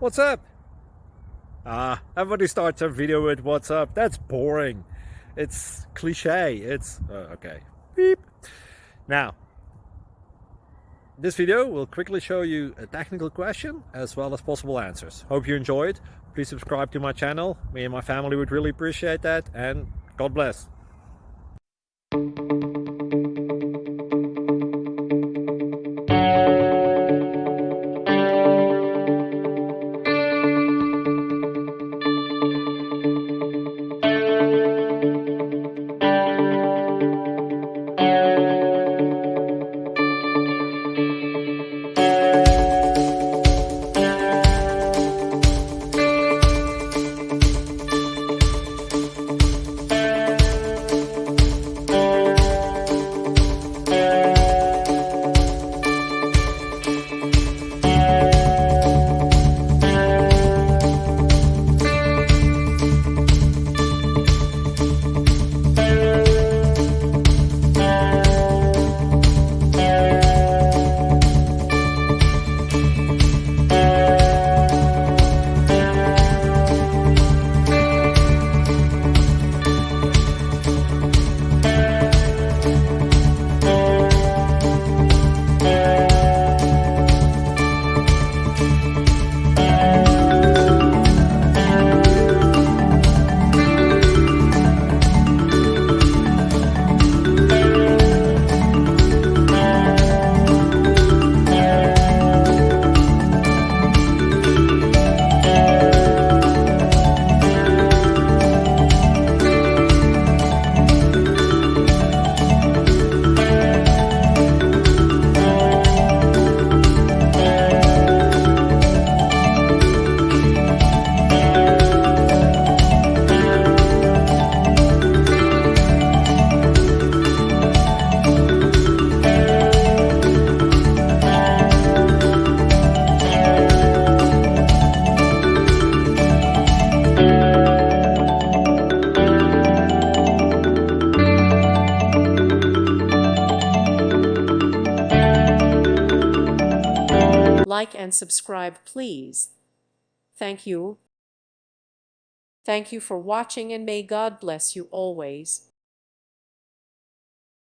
What's up? Everybody starts their video with what's up. That's boring. It's cliche. It's okay. Beep. Now, this video will quickly show you a technical question as well as possible answers. Hope you enjoy it. Please subscribe to my channel. Me and my family would really appreciate that, and God bless. Like and subscribe, please. Thank you. Thank you for watching, and may God bless you always.